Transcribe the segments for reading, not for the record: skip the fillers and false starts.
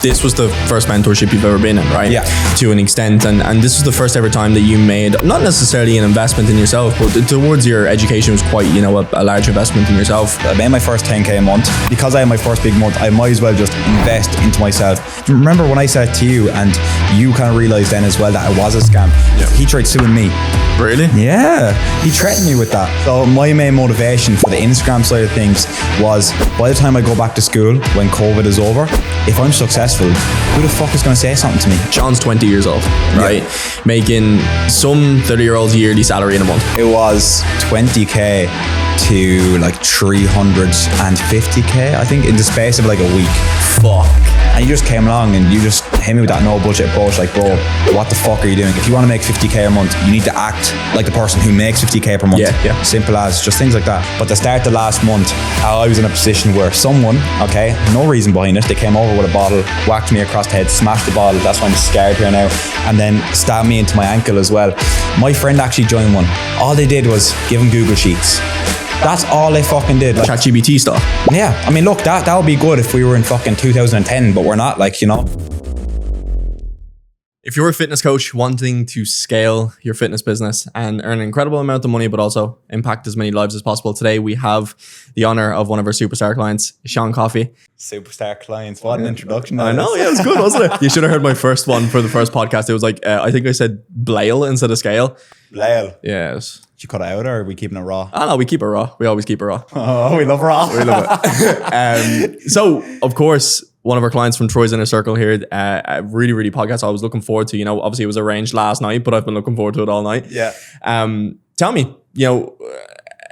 This was the first mentorship you've ever been in, right? Yeah. To an extent. And this was the first ever time that you made, not necessarily an investment in yourself, but towards your education was quite, a large investment in yourself. I made my first 10K a month. Because I had my first big month, I might as well just invest into myself. Remember when I said to you, and you kind of realized then as well that it was a scam? Yeah. He tried suing me. Really? Yeah, he threatened me with that. So my main motivation for the Instagram side of things was, by the time I go back to school, when COVID is over, if I'm successful, who the fuck is going to say something to me? Sean's 20 years old, right? Yeah. Making some 30-year-old's yearly salary in a month. It was 20K to like 350K, I think, in the space of like a week. Fuck. And you just came along and you just hit me with that no budget approach, like, bro, what the fuck are you doing? If you want to make 50K a month, you need to act like the person who makes 50K per month. Yeah. Simple as, just things like that. But to start the last month, I was in a position where someone, okay, no reason behind it, they came over with a bottle, whacked me across the head, smashed the bottle, that's why I'm scared here now, and then stabbed me into my ankle as well. My friend actually joined one. All they did was give him Google Sheets. That's all they fucking did. Like, ChatGPT stuff. Yeah, I mean, look, that would be good if we were in fucking 2010, but we're not, If you're a fitness coach wanting to scale your fitness business and earn an incredible amount of money, but also impact as many lives as possible, today we have the honor of one of our superstar clients, Sean Coffey. Superstar clients, what an introduction. I know, yeah, it was good, wasn't it? You should have heard my first one for the first podcast. It was like, I think I said Blail instead of scale. Blail. Yes. Did you cut it out or are we keeping it raw? Oh no, we keep it raw. We always keep it raw. Oh, we love raw. We love it. So, of course, one of our clients from Troy's Inner Circle here, a really, really podcast I was looking forward to. Obviously it was arranged last night, but I've been looking forward to it all night. Yeah. Tell me,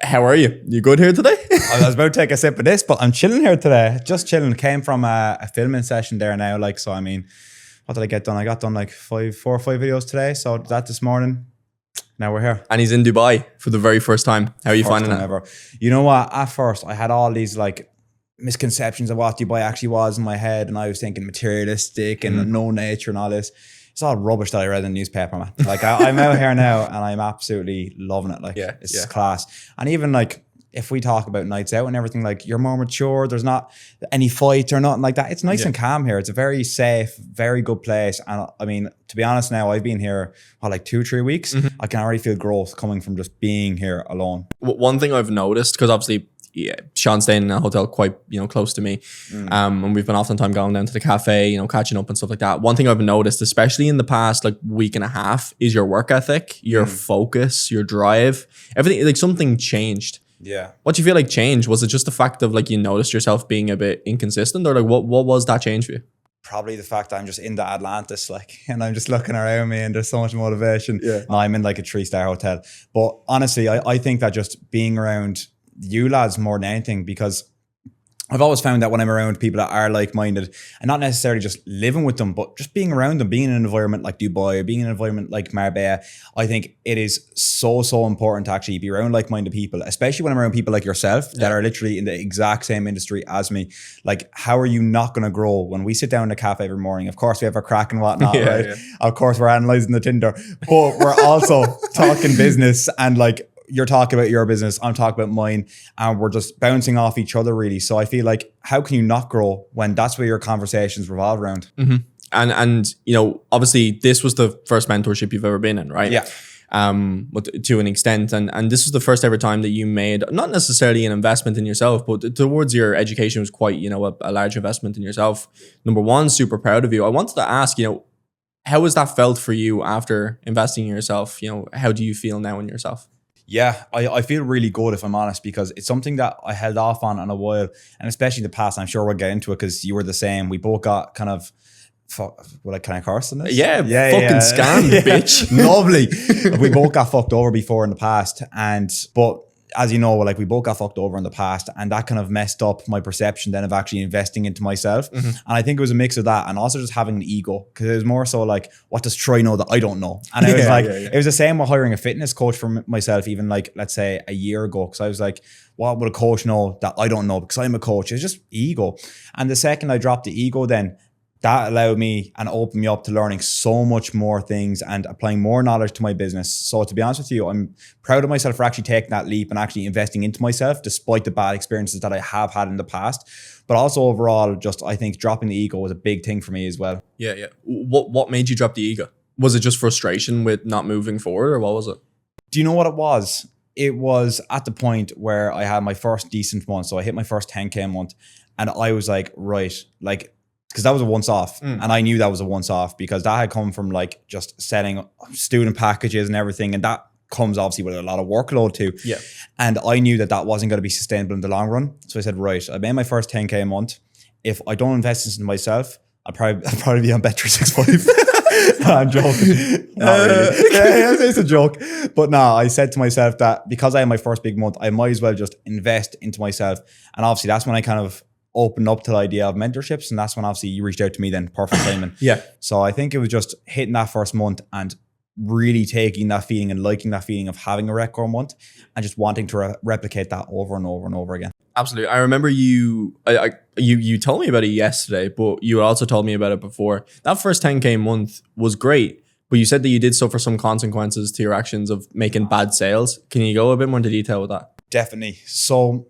how are you? You good here today? I was about to take a sip of this, but I'm chilling here today. Just chilling. Came from a filming session there now. What did I get done? I got done like 4 or 5 videos today. So that this morning. Now we're here. And he's in Dubai for the very first time. How are you finding it? Ever. You know what? At first, I had all these misconceptions of what Dubai actually was in my head. And I was thinking materialistic and no nature and all this. It's all rubbish that I read in the newspaper, man. I'm out here now and I'm absolutely loving it. It's class. And even if we talk about nights out and everything, you're more mature, there's not any fights or nothing like that. It's nice and calm here. It's a very safe, very good place. And I mean, to be honest now, I've been here, 2-3 weeks. I can already feel growth coming from just being here alone. One thing I've noticed, because obviously, Sean's staying in a hotel quite, close to me. And we've been oftentimes going down to the cafe, catching up and stuff like that. One thing I've noticed, especially in the past week and a half, is your work ethic, your focus, your drive, everything, something changed. Yeah. What do you feel like changed? Was it just the fact of you noticed yourself being a bit inconsistent, or what was that change for you? Probably the fact that I'm just in the Atlantis, and I'm just looking around me and there's so much motivation. Yeah. No, I'm in a 3-star hotel. But honestly, I think that just being around you lads more than anything, because I've always found that when I'm around people that are like-minded, and not necessarily just living with them, but just being around them, being in an environment like Dubai or being in an environment like Marbella, I think it is so important to actually be around like-minded people, especially when I'm around people like yourself that are literally in the exact same industry as me. How are you not going to grow when we sit down in the cafe every morning? Of course, we have our crack and whatnot, right? Yeah. Of course, we're analyzing the Tinder, but we're also talking business and you're talking about your business, I'm talking about mine, and we're just bouncing off each other really. So I feel how can you not grow when that's where your conversations revolve around? Mm-hmm. And obviously this was the first mentorship you've ever been in, right? Yeah. But to an extent, and this was the first ever time that you made, not necessarily an investment in yourself, but towards your education was quite, a large investment in yourself. Number one, super proud of you. I wanted to ask, how has that felt for you after investing in yourself? How do you feel now in yourself? Yeah, I feel really good, if I'm honest, because it's something that I held off on a while, and especially in the past. I'm sure we'll get into it because you were the same. We both got kind of, can I curse on this? Yeah, fucking scammed, bitch. Lovely. We both got fucked over before in the past, but as you know, we both got fucked over in the past, and that kind of messed up my perception then of actually investing into myself. And I think it was a mix of that and also just having an ego, because it was more so what does Troy know that I don't know? And it was it was the same with hiring a fitness coach for myself, even let's say a year ago, because I was what would a coach know that I don't know, because I'm a coach? It's just ego. And the second I dropped the ego, then that allowed me and opened me up to learning so much more things and applying more knowledge to my business. So to be honest with you, I'm proud of myself for actually taking that leap and actually investing into myself, despite the bad experiences that I have had in the past. But also overall, just I think dropping the ego was a big thing for me as well. Yeah, yeah. What made you drop the ego? Was it just frustration with not moving forward, or what was it? Do you know what it was? It was at the point where I had my first decent month. So I hit my first 10K a month and I was like, right, like, because that was a once off. And I knew that was a once off because that had come from like just selling student packages and everything. And that comes obviously with a lot of workload too. Yeah. And I knew that wasn't going to be sustainable in the long run. So I said, right, I made my first 10K a month. If I don't invest this in myself, I'll probably be on Bet365. I'm joking. Not really. Yeah, it's a joke. But no, I said to myself that because I had my first big month, I might as well just invest into myself. And obviously that's when I kind of opened up to the idea of mentorships. And that's when obviously you reached out to me then, perfect timing. Yeah. So I think it was just hitting that first month and really taking that feeling and liking that feeling of having a record month and just wanting to replicate that over and over and over again. Absolutely. I remember you told me about it yesterday, but you also told me about it before. That first 10K month was great, but you said that you did suffer some consequences to your actions of making bad sales. Can you go a bit more into detail with that? Definitely. So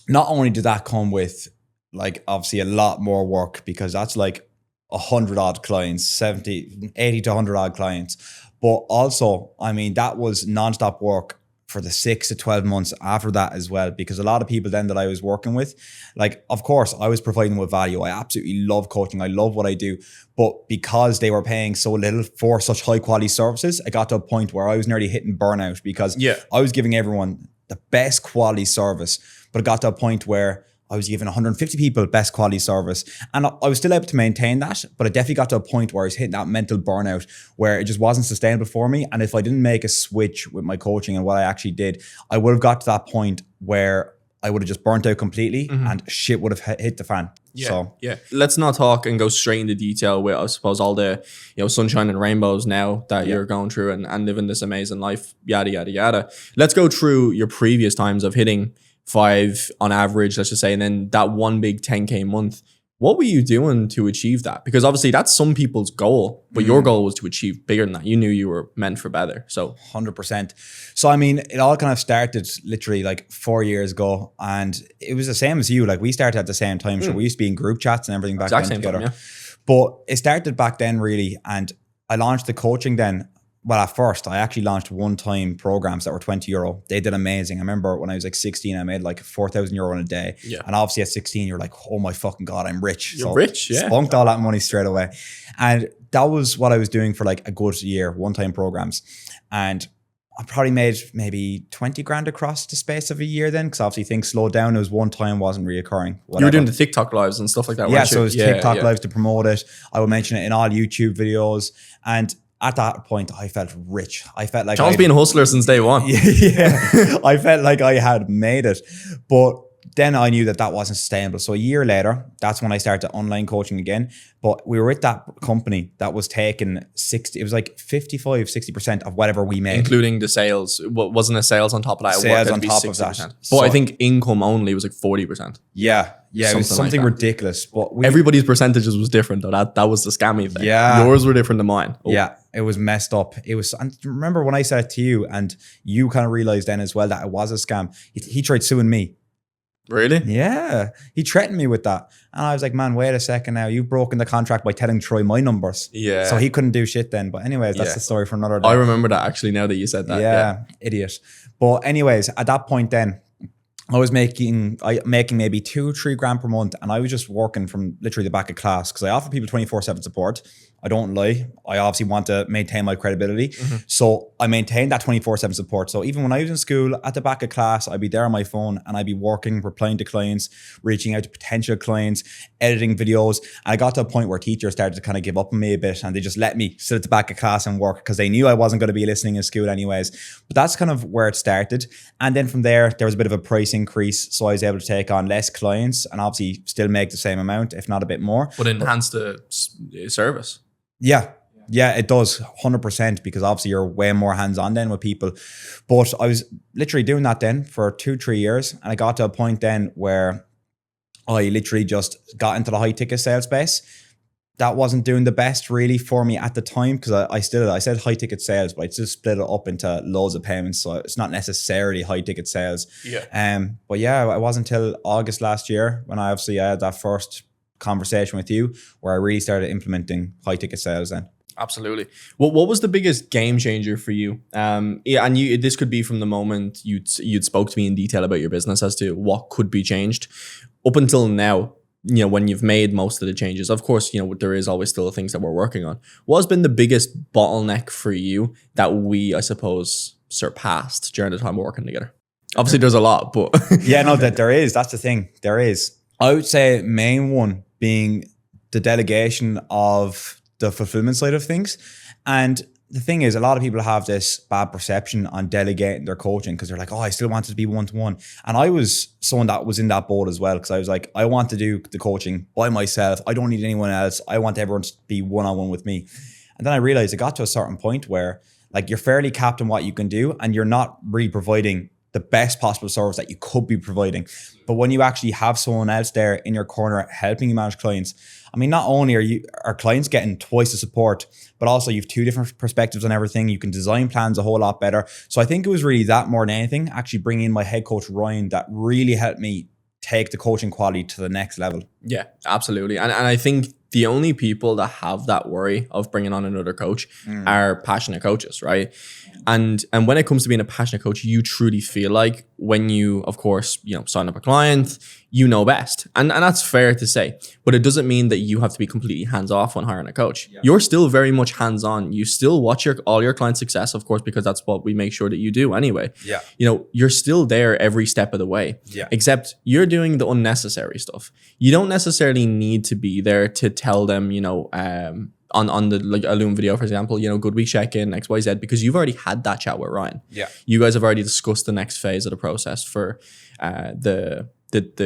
not only did that come with like obviously a lot more work because that's like 100 odd clients, 80 to 100 odd clients. But also, I mean, that was nonstop work for the 6 to 12 months after that as well, because a lot of people then that I was working with, like, of course, I was providing with value. I absolutely love coaching. I love what I do. But because they were paying so little for such high quality services, I got to a point where I was nearly hitting burnout because I was giving everyone the best quality service. But it got to a point where I was giving 150 people best quality service. And I was still able to maintain that, but it definitely got to a point where I was hitting that mental burnout where it just wasn't sustainable for me. And if I didn't make a switch with my coaching and what I actually did, I would have got to that point where I would have just burnt out completely and shit would have hit the fan. Yeah. Let's not talk and go straight into detail with, I suppose, all the, sunshine and rainbows now that you're going through and living this amazing life, yada, yada, yada. Let's go through your previous times of hitting 5 on average, let's just say, and then that one big 10K month. What were you doing to achieve that? Because obviously that's some people's goal, but your goal was to achieve bigger than that. You knew you were meant for better. So 100%. So, I mean, it all kind of started literally like 4 years ago, and it was the same as you. Like we started at the same time. So we used to be in group chats and everything back then together. Time, But it started back then really, and I launched the coaching then. Well, at first, I actually launched one-time programs that were €20. They did amazing. I remember when I was like 16, I made like €4,000 in a day. Yeah. And obviously at 16, you're like, oh my fucking God, I'm rich. You're rich, yeah. Spunked all that money straight away. And that was what I was doing for like a good year, one-time programs. And I probably made maybe 20 grand across the space of a year then, because obviously things slowed down. It was one time, wasn't reoccurring. Whatever. You were doing the TikTok lives and stuff like that, yeah, so it was TikTok lives to promote it. I would mention it in all YouTube videos. And at that point, I felt rich. I felt like John's been a hustler since day one. Yeah, I felt like I had made it. But then I knew that wasn't sustainable. So a year later, that's when I started online coaching again. But we were with that company that was taking 60, it was like 55, 60% of whatever we made. Including the sales. Wasn't a sales on top of that? Sales on top of that. But so, I think income only was like 40%. Yeah, it was something like ridiculous. But everybody's percentages was different though. That was the scammy thing. Yeah. Yours were different than mine. Oh. Yeah, it was messed up. It was, and remember when I said it to you and you kind of realized then as well that it was a scam. He tried suing me. Really? Yeah. He threatened me with that. And I was like, man, wait a second now. You've broken the contract by telling Troy my numbers. Yeah. So he couldn't do shit then. But anyways, that's the story for another day. I remember that actually now that you said that. Yeah. Idiot. But anyways, at that point then, I was making maybe 2-3 grand per month, and I was just working from literally the back of class because I offer people 24/7 support. I don't lie. I obviously want to maintain my credibility. So I maintained that 24/7 support. So even when I was in school, at the back of class, I'd be there on my phone and I'd be working, replying to clients, reaching out to potential clients, editing videos. And I got to a point where teachers started to kind of give up on me a bit and they just let me sit at the back of class and work because they knew I wasn't going to be listening in school anyways. But that's kind of where it started. And then from there was a bit of a price increase. So I was able to take on less clients and obviously still make the same amount, if not a bit more. But enhance the service. Yeah, it does 100% because obviously you're way more hands-on then with people. But I was literally doing that then for 2-3 years. And I got to a point then where I literally just got into the high ticket sales space. that wasn't doing the best really for me at the time, because I said high ticket sales, but I just split it up into loads of payments, so it's not necessarily high ticket sales. But yeah, it wasn't until August last year when I had that first conversation with you where I really started implementing high ticket sales then. Absolutely. What was the biggest game changer for you? And this could be from the moment you'd spoke to me in detail about your business as to what could be changed up until now. When you've made most of the changes, of course, there is always still things that we're working on. What has been the biggest bottleneck for you that we, I suppose, surpassed during the time we're working together? Obviously, there's a lot, but yeah, no, that there is. That's the thing. There is. I would say main one being the delegation of the fulfillment side of things. And the thing is, a lot of people have this bad perception on delegating their coaching because they're like, oh, I still want it to be one-to-one. And I was someone that was in that boat as well, because I was like, I want to do the coaching by myself. I don't need anyone else. I want everyone to be one-on-one with me. And then I realized it got to a certain point where like you're fairly capped on what you can do and you're not really providing the best possible service that you could be providing. But when you actually have someone else there in your corner helping you manage clients, I mean, not only are clients getting twice the support, but also you've two different perspectives on everything. You can design plans a whole lot better. So I think it was really that more than anything, actually bringing in my head coach, Ryan, that really helped me take the coaching quality to the next level. Yeah, absolutely. And I think the only people that have that worry of bringing on another coach are passionate coaches, right? And when it comes to being a passionate coach, you truly feel like when you, of course, sign up a client, you know best. And that's fair to say, but it doesn't mean that you have to be completely hands off when hiring a coach. Yeah. You're still very much hands on. You still watch all your client success, of course, because that's what we make sure that you do anyway. Yeah. You're still there every step of the way. Yeah. Except you're doing the unnecessary stuff. You don't necessarily need to be there to tell them, on the like a Loom video, for example, good week check-in, XYZ, because you've already had that chat with Ryan. Yeah. You guys have already discussed the next phase of the process for the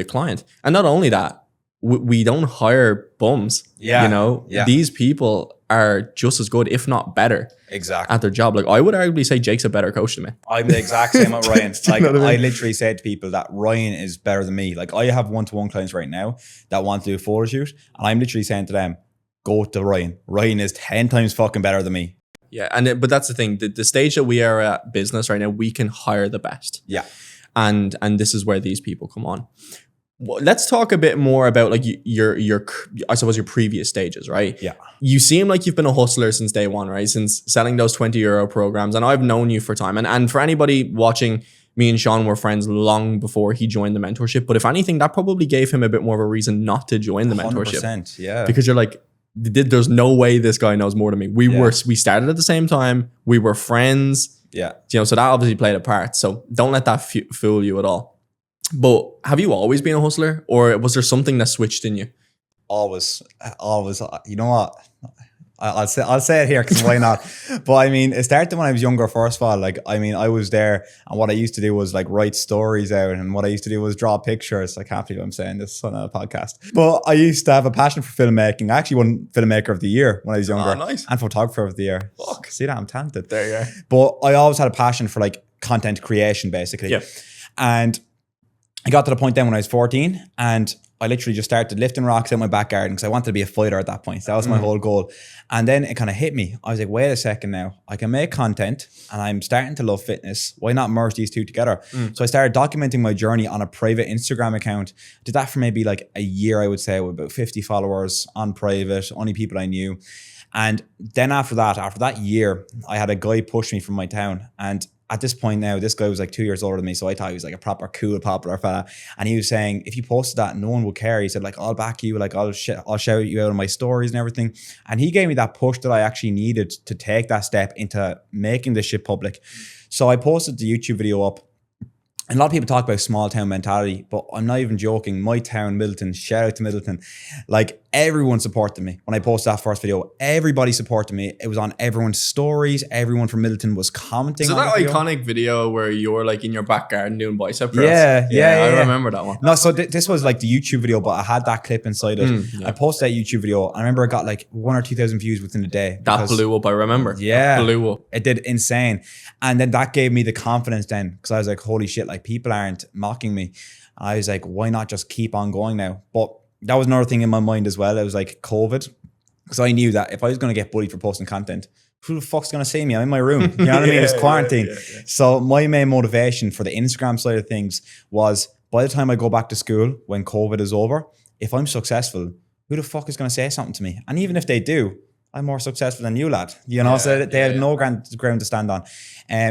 client. And not only that, we don't hire bums. Yeah. These people are just as good, if not better. Exactly. At their job. Like I would arguably say Jake's a better coach than me. I'm the exact same with Ryan. Like I literally said to people that Ryan is better than me. Like I have one-to-one clients right now that want to do a photo shoot, and I'm literally saying to them, go to Ryan. Ryan is 10 times fucking better than me. Yeah, but that's the thing. The stage that we are at business right now, we can hire the best. Yeah. And this is where these people come on. Well, let's talk a bit more about like your I suppose your previous stages, right? Yeah. You seem like you've been a hustler since day one, right? Since selling those €20 programs. And I've known you for time. And for anybody watching, me and Sean were friends long before he joined the mentorship. But if anything, that probably gave him a bit more of a reason not to join the mentorship. 100%, yeah. Because you're like, there's no way this guy knows more than me. We started at the same time. We were friends. Yeah. So that obviously played a part. So don't let that fool you at all. But have you always been a hustler, or was there something that switched in you? Always. You know what? I'll say it here because why not? But I mean, it started when I was younger. First of all, like I mean, I was there, and what I used to do was like write stories out, and what I used to do was draw pictures. I can't believe I'm saying this on a podcast, but I used to have a passion for filmmaking. I actually won Filmmaker of the Year when I was younger, nice. And Photographer of the Year. Fuck. See that? I'm talented. There you are. But I always had a passion for like content creation, basically. Yeah. And I got to the point then when I was 14, and I literally just started lifting rocks in my back garden because I wanted to be a fighter at that point. That was my whole goal. And then it kind of hit me. I was like, wait a second now. I can make content and I'm starting to love fitness. Why not merge these two together? So I started documenting my journey on a private Instagram account. Did that for maybe like a year, I would say, with about 50 followers on private, only people I knew. And then after that year, I had a guy push me from my town. And at this point now, this guy was like 2 years older than me. So I thought he was like a proper cool, popular fella. And he was saying, if you posted that, no one will care. He said like, I'll back you. Like I'll shout you out on my stories and everything. And he gave me that push that I actually needed to take that step into making this shit public. So I posted the YouTube video up. And a lot of people talk about small town mentality, but I'm not even joking. My town, Middleton, shout out to Middleton. Like everyone supported me. When I posted that first video, everybody supported me. It was on everyone's stories. Everyone from Middleton was commenting. So on that video. Iconic video where you're like in your back garden doing bicep press. Yeah. I remember that one. No, so this was like the YouTube video, but I had that clip inside it. I posted that YouTube video. I remember it got like 1,000 or 2,000 views within a day. That blew up, I remember. Yeah. That blew up. It did insane. And then that gave me the confidence then, because I was like, holy shit, like people aren't mocking me. I was like, why not just keep on going now? But that was another thing in my mind as well. It was like COVID. Because I knew that if I was going to get bullied for posting content, who the fuck's going to see me? I'm in my room. You know what I mean? It's quarantine. Yeah. So my main motivation for the Instagram side of things was, by the time I go back to school, when COVID is over, if I'm successful, who the fuck is going to say something to me? And even if they do, I'm more successful than you, lad. You know, so they had no ground to stand on.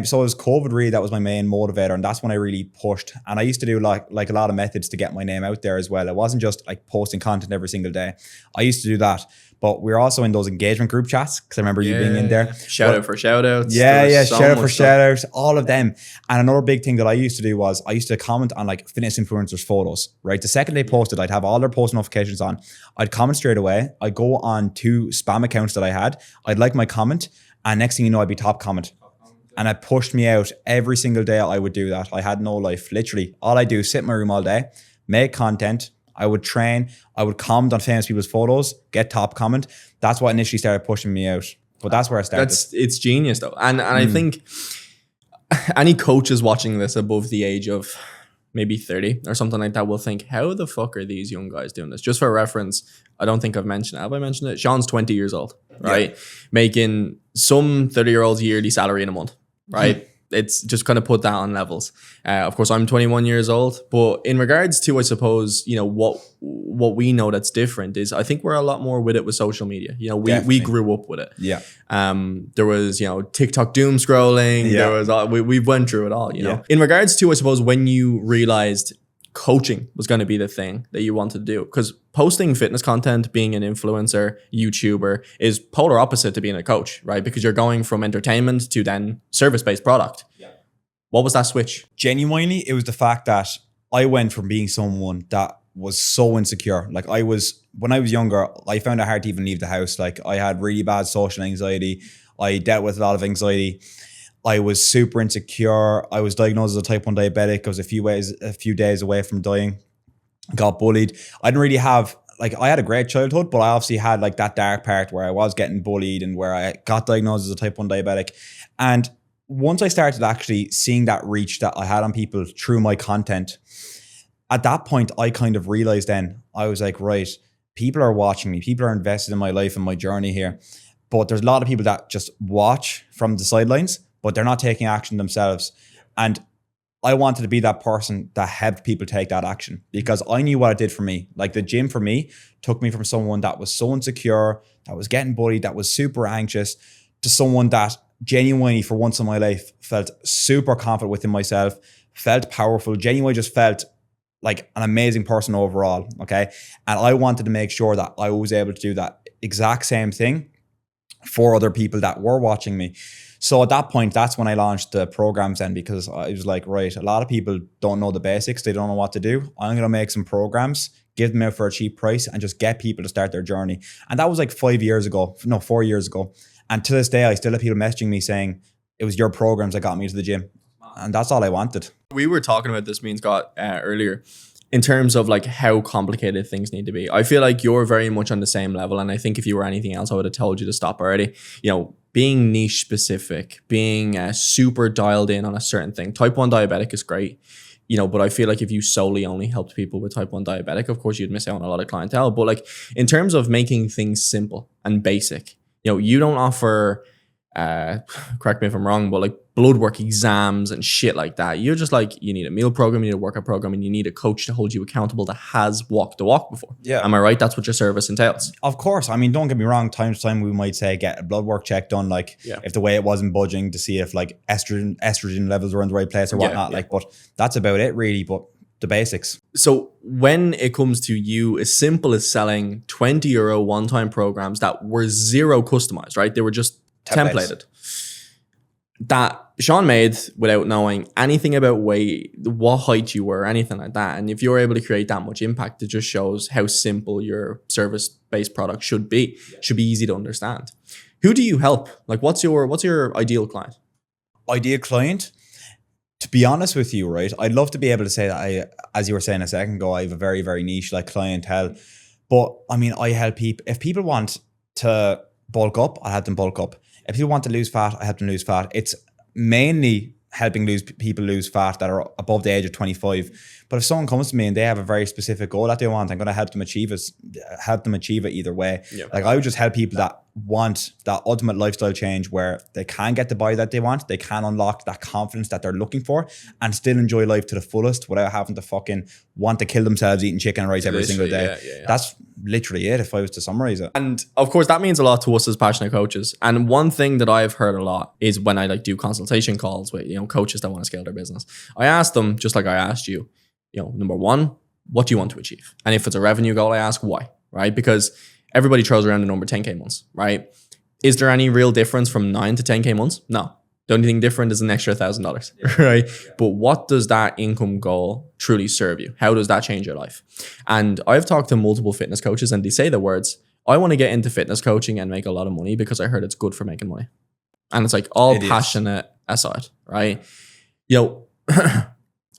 So it was COVID really, that was my main motivator. And that's when I really pushed. And I used to do like a lot of methods to get my name out there as well. It wasn't just like posting content every single day. I used to do that. But we're also in those engagement group chats, because I remember you being in there. Shout out for shout outs. Yeah, shout out for shout outs, all of them. And another big thing that I used to do was I used to comment on like fitness influencers' photos, right? The second they posted, I'd have all their post notifications on. I'd comment straight away. I'd go on 2 spam accounts that I had. I'd like my comment. And next thing you know, I'd be top comment. And it pushed me out every single day. I would do that. I had no life. Literally, all I do is sit in my room all day, make content. I would train. I would comment on famous people's photos, get top comment. That's what initially started pushing me out. But that's where I started. It's genius though. And I think any coaches watching this above the age of maybe 30 or something like that will think, how the fuck are these young guys doing this? Just for reference, I don't think I've mentioned it. Have I mentioned it? Sean's 20 years old, right? Yeah. Making some 30-year-old's yearly salary in a month, right? It's just kind of put that on levels. Of course, I'm 21 years old, but in regards to, I suppose, you know, what we know that's different is I think we're a lot more with it with social media. You know, we grew up with it. Yeah. There was, you know, TikTok doom scrolling. Yeah. There was we went through it all, you know. In regards to, I suppose, when you realized coaching was going to be the thing that you wanted to do, because posting fitness content, being an influencer, YouTuber is polar opposite to being a coach, right? Because you're going from entertainment to then service-based product. Yeah. What was that switch? Genuinely, it was the fact that I went from being someone that was so insecure. Like when I was younger, I found it hard to even leave the house. Like I had really bad social anxiety. I dealt with a lot of anxiety. I was super insecure. I was diagnosed as a type 1 diabetic. I was a few days away from dying. Got bullied. I didn't really have, like, I had a great childhood, but I obviously had like that dark part where I was getting bullied and where I got diagnosed as a type 1 diabetic. And once I started actually seeing that reach that I had on people through my content, at that point, I kind of realized then, I was like, right, people are watching me. People are invested in my life and my journey here. But there's a lot of people that just watch from the sidelines, but they're not taking action themselves. And I wanted to be that person that helped people take that action, because I knew what it did for me. Like the gym for me took me from someone that was so insecure, that was getting bullied, that was super anxious, to someone that genuinely for once in my life felt super confident within myself, felt powerful, genuinely just felt like an amazing person overall. Okay. And I wanted to make sure that I was able to do that exact same thing for other people that were watching me. So at that point, that's when I launched the programs then, because I was like, right, a lot of people don't know the basics. They don't know what to do. I'm going to make some programs, give them out for a cheap price, and just get people to start their journey. And that was like 4 years ago. And to this day, I still have people messaging me saying, it was your programs that got me to the gym. And that's all I wanted. We were talking about this, me and Scott, earlier, in terms of like how complicated things need to be. I feel like you're very much on the same level. And I think if you were anything else, I would have told you to stop already. You know, being niche specific, being super dialed in on a certain thing. Type 1 diabetic is great, you know, but I feel like if you solely only helped people with type 1 diabetic, of course, you'd miss out on a lot of clientele. But like in terms of making things simple and basic, you know, you don't offer, correct me if I'm wrong, but like blood work exams and shit like that. You're just like, you need a meal program, you need a workout program, and you need a coach to hold you accountable that has walked the walk before. Yeah. Am I right? That's what your service entails. Of course. I mean, don't get me wrong. Time to time, we might say get a blood work check done, like if the weight wasn't budging, to see if like estrogen levels were in the right place or whatnot. Like, but that's about it really. But the basics. So when it comes to you, as simple as selling €20 one-time programs that were zero customized, right? They were just templated. That Sean made without knowing anything about weight, what height you were, anything like that. And if you're able to create that much impact, it just shows how simple your service-based product should be. It should be easy to understand. Who do you help? Like, what's your ideal client? Ideal client? To be honest with you, right? I'd love to be able to say that as you were saying a second ago, I have a very, very niche like clientele. But I mean, I help people. If people want to bulk up, I help them bulk up. If people want to lose fat, I help them lose fat. It's mainly helping people lose fat that are above the age of 25. But if someone comes to me and they have a very specific goal that they want, I'm going to help them achieve it either way. Yeah. Like I would just help people that want that ultimate lifestyle change where they can get the body that they want, they can unlock that confidence that they're looking for and still enjoy life to the fullest without having to fucking want to kill themselves eating chicken and rice every single day. Yeah. That's literally it if I was to summarize it. And of course that means a lot to us as passionate coaches. And one thing that I've heard a lot is when I like do consultation calls with, coaches that want to scale their business, I ask them, just like I asked you, number one, what do you want to achieve? And if it's a revenue goal, I ask why, right? Because everybody throws around the number 10K months, right? Is there any real difference from 9 to 10K months? No. The only thing different is an extra $1,000, right? But what does that income goal truly serve you? How does that change your life? And I've talked to multiple fitness coaches and they say the words, I want to get into fitness coaching and make a lot of money because I heard it's good for making money. And it's like all passionate aside, right?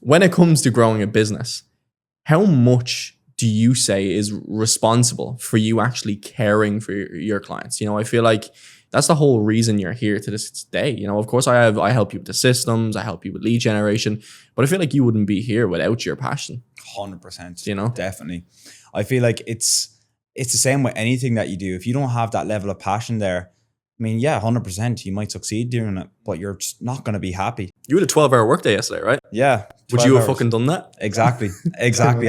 When it comes to growing a business, how much do you say is responsible for you actually caring for your clients? I feel like that's the whole reason you're here to this day. Of course I help you with the systems, I help you with lead generation, but I feel like you wouldn't be here without your passion. 100%. Definitely. I feel like it's the same with anything that you do. If you don't have that level of passion there, 100%, you might succeed doing it, but you're just not going to be happy. You had a 12-hour workday yesterday, right? Yeah. Would you have fucking done that? Exactly.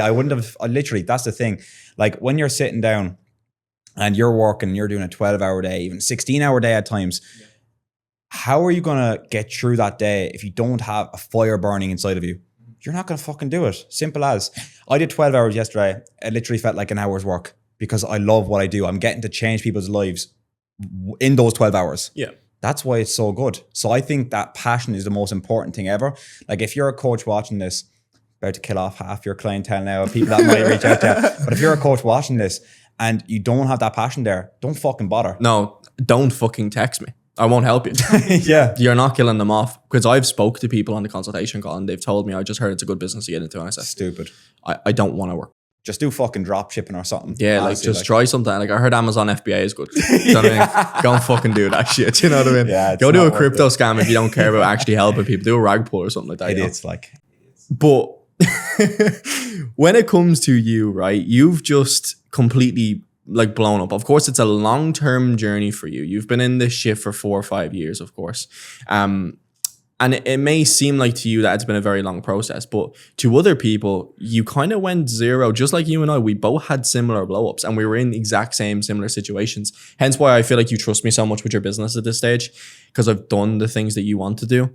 I wouldn't have. Literally, that's the thing. Like when you're sitting down and you're working, you're doing a 12-hour day, even 16-hour day at times. Yeah. How are you going to get through that day if you don't have a fire burning inside of you? You're not going to fucking do it. Simple as. I did 12 hours yesterday. It literally felt like an hour's work because I love what I do. I'm getting to change people's lives in those 12 hours. Yeah. That's why it's so good. So I think that passion is the most important thing ever. Like if you're a coach watching this, about to kill off half your clientele now, people that might reach out to you. But if you're a coach watching this and you don't have that passion there, don't fucking bother. No, don't fucking text me. I won't help you. Yeah. You're not killing them off. Because I've spoke to people on the consultation call and they've told me, I just heard it's a good business to get into. And I said, stupid. I don't want to work. Just do fucking drop shipping or something. Yeah, honestly, try something. Like I heard Amazon FBA is good. You know what I mean? Go and fucking do that shit. You know what I mean? Yeah, go do a crypto scam if you don't care about actually helping people. Do a rag pull or something like that. Idiots like. But when it comes to you, right, you've just completely like blown up. Of course, it's a long-term journey for you. You've been in this shit for 4 or 5 years, of course. And it may seem like to you that it's been a very long process, but to other people, you kind of went zero, just like you and I. We both had similar blow-ups and we were in exact similar situations. Hence why I feel like you trust me so much with your business at this stage, because I've done the things that you want to do.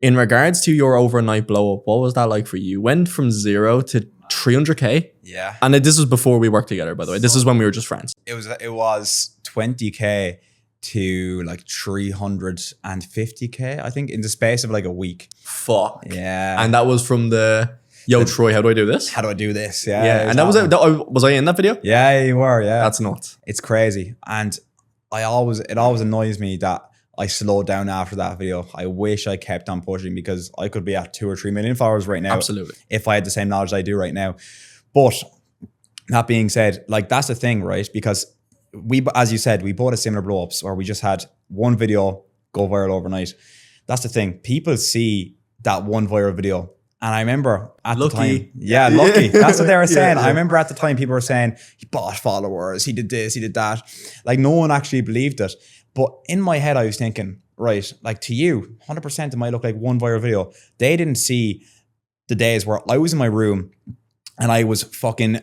In regards to your overnight blow-up, what was that like for you? You went from 0 to 300K? Yeah. And this was before we worked together, by the way. This is when we were just friends. It was 20K to like 350K, I think, in the space of like a week. Fuck. Yeah. And that was from Troy, how do I do this? How do I do this? Yeah. Yeah. And was I in that video? Yeah, you were. Yeah. That's nuts. It's crazy. And it always annoys me that I slowed down after that video. I wish I kept on pushing because I could be at 2 or 3 million followers right now. Absolutely. If I had the same knowledge I do right now. But that being said, like that's the thing, right? Because as you said, we both had similar blow-ups where we just had one video go viral overnight. That's the thing. People see that one viral video. And I remember at the time, lucky. That's what they were saying. I remember at the time people were saying, he bought followers, he did this, he did that. Like no one actually believed it. But in my head, I was thinking, right, like to you, 100% it might look like one viral video. They didn't see the days where I was in my room and I was fucking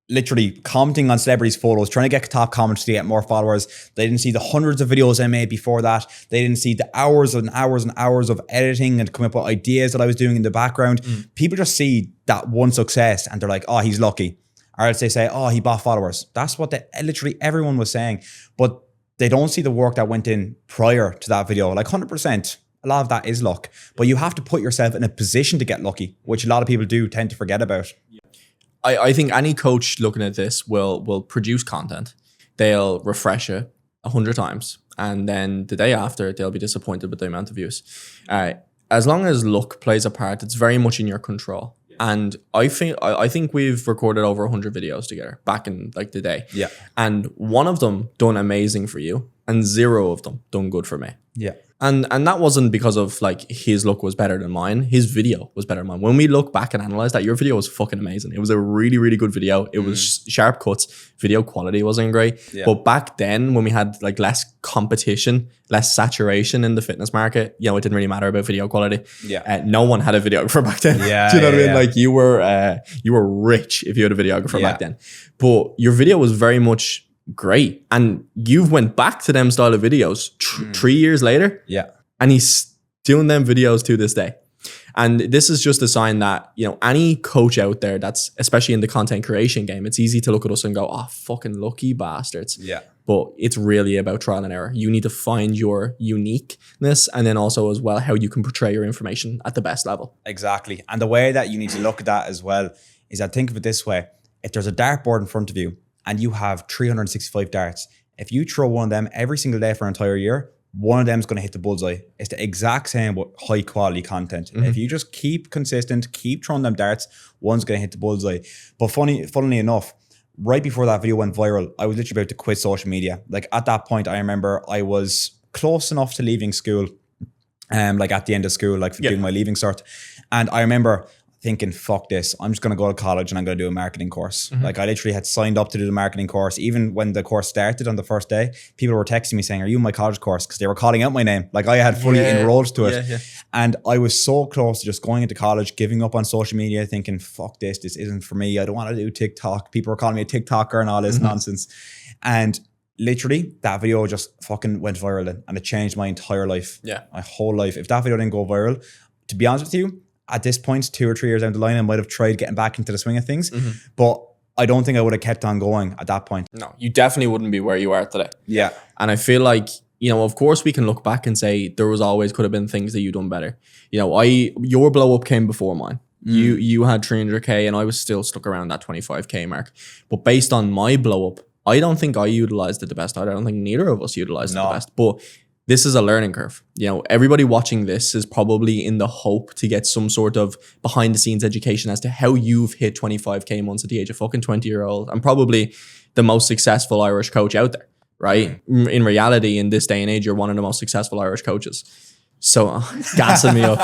literally commenting on celebrities' photos, trying to get top comments to get more followers. They didn't see the hundreds of videos I made before that. They didn't see the hours and hours and hours of editing and coming up with ideas that I was doing in the background. People just see that one success and they're like, oh, he's lucky. Or else they say, oh, he bought followers. That's what literally everyone was saying. But they don't see the work that went in prior to that video. Like 100%, a lot of that is luck. But you have to put yourself in a position to get lucky, which a lot of people do tend to forget about. I think any coach looking at this will produce content. They'll refresh it 100 times. And then the day after, they'll be disappointed with the amount of views. As long as luck plays a part, it's very much in your control. And I think we've recorded over 100 videos together back in like the day. Yeah. And one of them done amazing for you and 0 of them done good for me. Yeah. And that wasn't because of like his look was better than mine. His video was better than mine. When we look back and analyze that, your video was fucking amazing. It was a really, really good video. It was sharp cuts. Video quality wasn't great. Yeah. But back then, when we had like less competition, less saturation in the fitness market, you know, it didn't really matter about video quality. Yeah. No one had a videographer back then. Yeah, Do you know what I mean? yeah. Like you were rich if you had a videographer Yeah. back then. But your video was very much great. And you've went back to them style of videos 3 years later. Yeah. And he's doing them videos to this day. And this is just a sign that, you know, any coach out there that's, especially in the content creation game, it's easy to look at us and go, oh, fucking lucky bastards. Yeah. But it's really about trial and error. You need to find your uniqueness and then also as well how you can portray your information at the best level. Exactly. And the way that you need to look at that as well is that think of it this way. If there's a dartboard in front of you and you have 365 darts, if you throw one of them every single day for an entire year, one of them is going to hit the bullseye. It's the exact same with high quality content. If you just keep consistent, keep throwing them darts, one's going to hit the bullseye. But funnily enough, right before that video went viral, I was literally about to quit social media. Like at that point, I remember I was close enough to leaving school, like at the end of school, like doing my leaving cert. And I remember thinking, fuck this, I'm just going to go to college and I'm going to do a marketing course. Like I literally had signed up to do the marketing course. Even when the course started on the first day, people were texting me saying, are you in my college course? Because they were calling out my name. Like I had fully enrolled to it. Yeah. And I was so close to just going into college, giving up on social media, thinking, fuck this isn't for me. I don't want to do TikTok. People were calling me a TikToker and all this nonsense. And literally that video just fucking went viral then, and it changed my entire life. Yeah. My whole life. If that video didn't go viral, to be honest with you, at this point, 2 or 3 years down the line, I might have tried getting back into the swing of things, but I don't think I would have kept on going at that point. No, you definitely wouldn't be where you are today. Yeah. And I feel like, you know, of course we can look back and say there was always could have been things that you done better. You know, your blow up came before mine. You had 300K and I was still stuck around that 25K mark. But based on my blow up, I don't think I utilized it the best. I don't think neither of us utilized it the best. But this is a learning curve. You know, everybody watching this is probably in the hope to get some sort of behind the scenes education as to how you've hit 25K months at the age of fucking 20-year-old and probably the most successful Irish coach out there, right? In reality, in this day and age, you're one of the most successful Irish coaches. So gassing me up.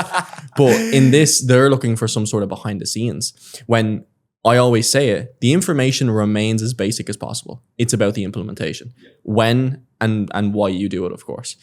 But in this, they're looking for some sort of behind the scenes. When I always say it, the information remains as basic as possible. It's about the implementation. When and why you do it, of course.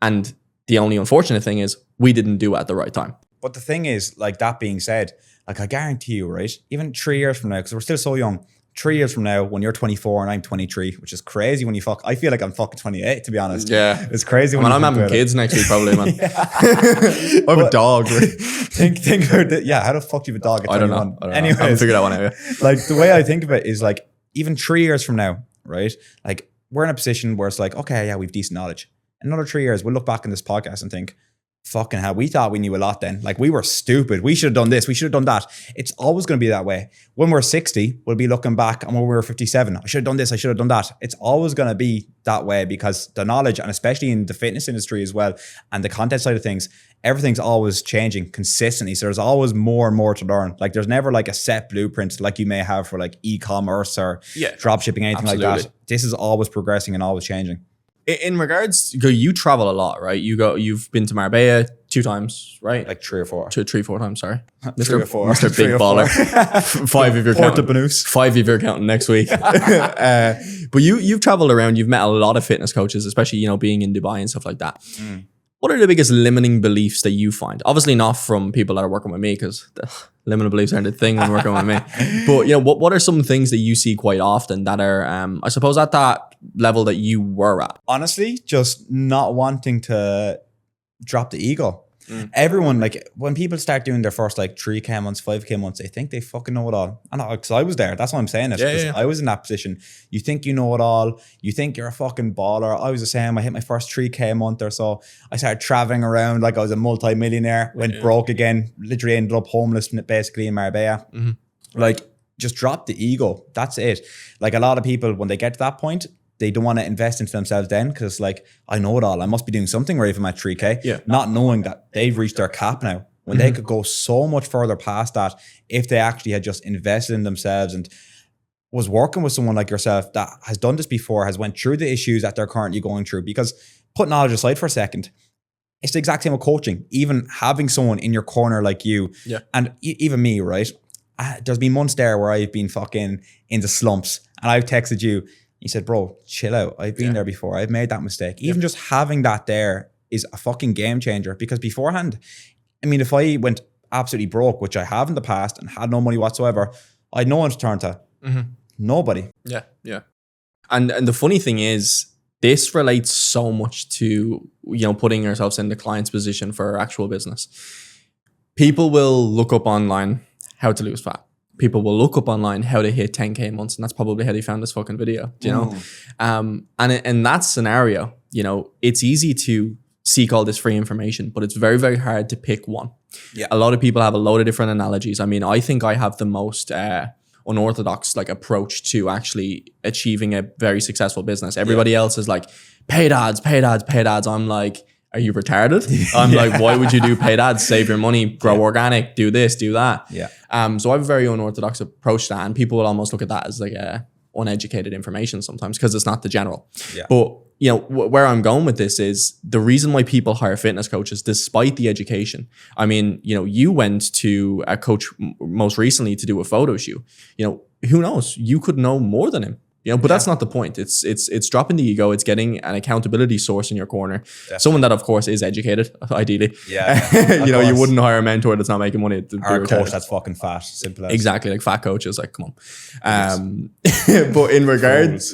And the only unfortunate thing is we didn't do it at the right time. But the thing is, like that being said, like I guarantee you, right? Even 3 years from now, because we're still so young, 3 years from now, when you're 24 and I'm 23, which is crazy when you I feel like I'm fucking 28, to be honest. Yeah. It's crazy when I'm having kids next week, probably, man. I have a dog. think about it. Yeah, how the fuck do you have a dog at 21? I don't know. Anyways, I haven't figured that one out yet. Like the way I think of it is like even 3 years from now, right? Like we're in a position where it's like, okay, yeah, we've decent knowledge. In another 3 years, we'll look back in this podcast and think, fucking hell, we thought we knew a lot then. Like we were stupid. We should have done this. We should have done that. It's always going to be that way. When we're 60, we'll be looking back, and when we were 57, I should have done this. I should have done that. It's always going to be that way because the knowledge, and especially in the fitness industry as well, and the content side of things, everything's always changing consistently. So there's always more and more to learn. Like there's never like a set bluept like you may have for like e-commerce or drop shipping, anything like that. This is always progressing and always changing. In regards, you travel a lot, right? You've been to Marbella 2 times, right? Like 3 or 4. 3-4 times, sorry. 3 or 4. Mr. Big Baller. 5 if you're counting. 5 if you're counting next week. But you've traveled around, you've met a lot of fitness coaches, especially, you know, being in Dubai and stuff like that. What are the biggest limiting beliefs that you find? Obviously not from people that are working with me, because limiting beliefs aren't a thing when working with me. But you know, what are some things that you see quite often that are, I suppose, at that level that you were at? Honestly, just not wanting to drop the ego. Everyone, like when people start doing their first like 3K months, 5K months, they think they fucking know it all. And because I was there, that's why I'm saying it. Yeah. I was in that position. You think you know it all. You think you're a fucking baller. I was the same. I hit my first 3K month or so. I started traveling around like I was a multi-millionaire, went broke again, literally ended up homeless basically in Marbella. Like just drop the ego. That's it. Like a lot of people, when they get to that point, they don't want to invest into themselves then because it's like, I know it all. I must be doing something right if I'm at 3K. Yeah. Not knowing that they've reached their cap now. When they could go so much further past that if they actually had just invested in themselves and was working with someone like yourself that has done this before, has went through the issues that they're currently going through. Because put knowledge aside for a second, It's the exact same with coaching. Even having someone in your corner like you, and even me, right? There's been months there where I've been fucking into slumps, and I've texted you. You said, bro, chill out. I've been there before. I've made that mistake. Even just having that there is a fucking game changer, because beforehand, I mean, if I went absolutely broke, which I have in the past, and had no money whatsoever, I had no one to turn to. Nobody. Yeah, yeah. And the funny thing is, this relates so much to, putting ourselves in the client's position for our actual business. People will look up online how to lose fat. People will look up online how to hit 10K months, and that's probably how they found this fucking video, do you know? And in that scenario, it's easy to seek all this free information, but it's very, very hard to pick one. Yeah. A lot of people have a load of different analogies. I mean, I think I have the most unorthodox approach to actually achieving a very successful business. Everybody else is like, paid ads, paid ads, paid ads. I'm like, are you retarded? I'm like, why would you do paid ads? Save your money, grow organic, do this, do that. Yeah. So I have a very unorthodox approach to that, and people will almost look at that as uneducated information sometimes, because it's not the general. Yeah. But where I'm going with this is the reason why people hire fitness coaches despite the education. I mean, you went to a coach most recently to do a photo shoot. Who knows? You could know more than him. But that's not the point. It's dropping the ego. It's getting an accountability source in your corner. Definitely. Someone that, of course, is educated, ideally. Yeah. You wouldn't hire a mentor that's not making money. Or a coach that's fucking fat. Simple as. Exactly. Like fat coaches. Like, come on. But in regards,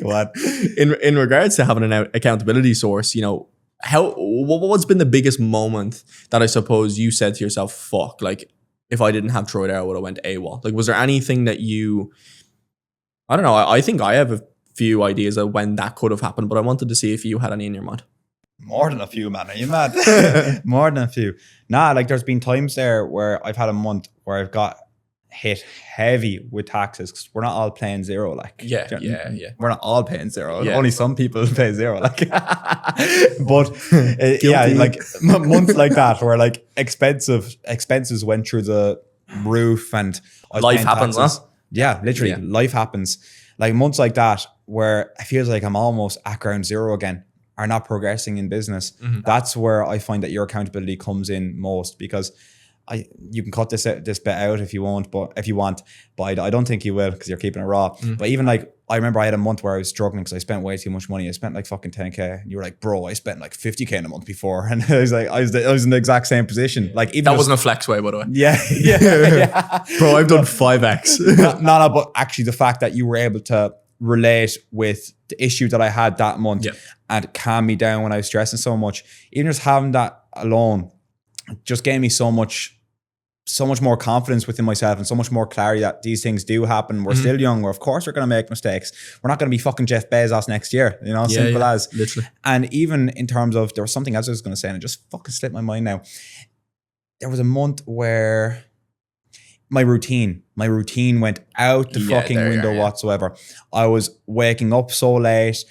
go on. In regards to having an accountability source, what's been the biggest moment that I suppose you said to yourself, fuck, like if I didn't have Troy there, I would have went AWOL. Like, was there anything that you... I don't know. I think I have a few ideas of when that could have happened, but I wanted to see if you had any in your mind. More than a few, man. Are you mad? More than a few. Nah, there's been times there where I've had a month where I've got hit heavy with taxes, because we're not all paying zero. Yeah. We're not all paying zero. Yeah. Only some people pay zero. But months like that where expenses went through the roof, and life happens, huh? Yeah, literally, life happens. Months like that where I feel like I'm almost at ground zero again, are not progressing in business. That's where I find that your accountability comes in most, because you can cut this bit out if you want, but I don't think you will, because you're keeping it raw. But even I remember I had a month where I was struggling because I spent way too much money. I spent fucking 10K, and you were like, bro, I spent 50K in a month before, and I was like, I was in the exact same position. Even that wasn't a flex way, by the way. Yeah. Bro, I've done 5X. No, but actually the fact that you were able to relate with the issue that I had that month and calm me down when I was stressing so much, even just having that alone just gave me so much more confidence within myself, and so much more clarity that these things do happen. We're still young. Of course we're going to make mistakes. We're not going to be fucking Jeff Bezos next year, simple as. Literally. And even in terms of, there was something else I was going to say, and it just fucking slipped my mind now. There was a month where my routine went out the fucking window whatsoever. I was waking up so late.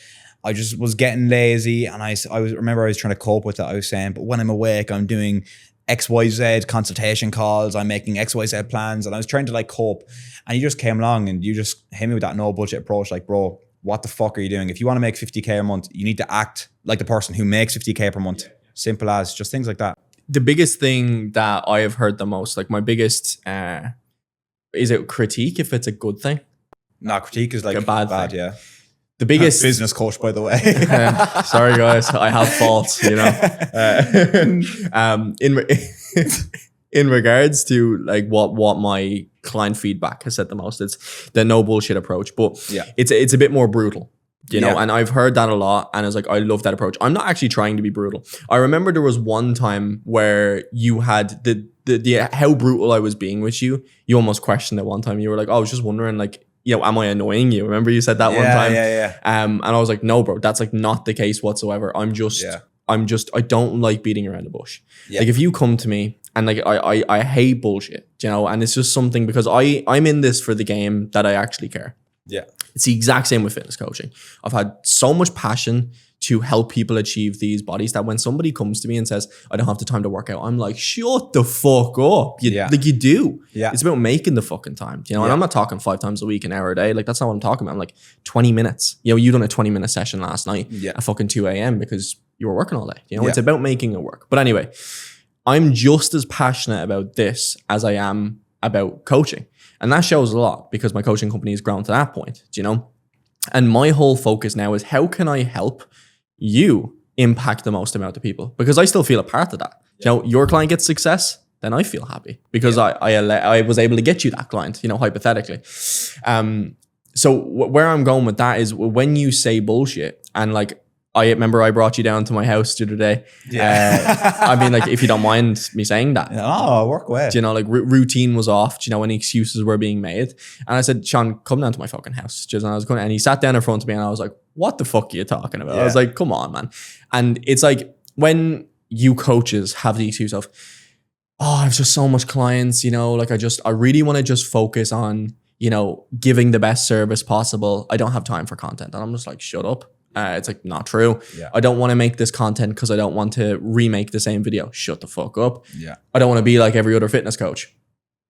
I just was getting lazy, and I remember I was trying to cope with it. I was saying, but when I'm awake, I'm doing XYZ consultation calls, I'm making XYZ plans, and I was trying to cope. And you just came along and you just hit me with that no bullshit approach, bro, what the fuck are you doing? If you want to make 50K a month, you need to act like the person who makes 50K per month. Simple as, just things like that. The biggest thing that I have heard the most, my biggest, is it critique if it's a good thing? No, critique is a bad thing. Yeah. The biggest business coach, by the way. Sorry, guys, I have faults. In regards to what my client feedback has said the most, it's the no bullshit approach, but it's a bit more brutal. And I've heard that a lot, and I was like, I love that approach. I'm not actually trying to be brutal. I remember there was one time where you had the how brutal I was being with you. You almost questioned it one time. You were like, oh, I was just wondering, am I annoying you? Remember you said that one time? Yeah. And I was like, no, bro, that's not the case whatsoever. I don't like beating around the bush. Yeah. If you come to me and I hate bullshit, and it's just something, because I'm in this for the game that I actually care. Yeah. It's the exact same with fitness coaching. I've had so much passion to help people achieve these bodies that when somebody comes to me and says, I don't have the time to work out, I'm like, shut the fuck up. You do. Yeah. It's about making the fucking time. And I'm not talking 5 times a week, an hour a day. That's not what I'm talking about. I'm 20 minutes. You done a 20-minute session last night at fucking 2 a.m. because you were working all day. You know, Yeah. it's about making it work. But anyway, I'm just as passionate about this as I am about coaching. And that shows a lot because my coaching company has grown to that point, do you know? And my whole focus now is how can I help you impact the most amount of people? Because I still feel a part of that. You know, your client gets success, then I feel happy because I was able to get you that client, you know, hypothetically. So where I'm going with that is when you say bullshit and like, I remember I brought you down to my house the other day. Yeah. I mean, like, if you don't mind me saying that. Oh, work away. Do you know, like routine was off. Do you know, any excuses were being made. And I said, Sean, come down to my fucking house. Just, and he sat down in front of me and I was like, what the fuck are you talking about? I was like, come on, man. And it's like when you coaches have the excuse of, oh, I've just so much clients, you know, like I really want to just focus on, you know, giving the best service possible. I don't have time for content. And I'm just like, shut up. It's like not true. Yeah. I don't want to make this content because I don't want to remake the same video. Shut the fuck up. Yeah. I don't want to be like every other fitness coach.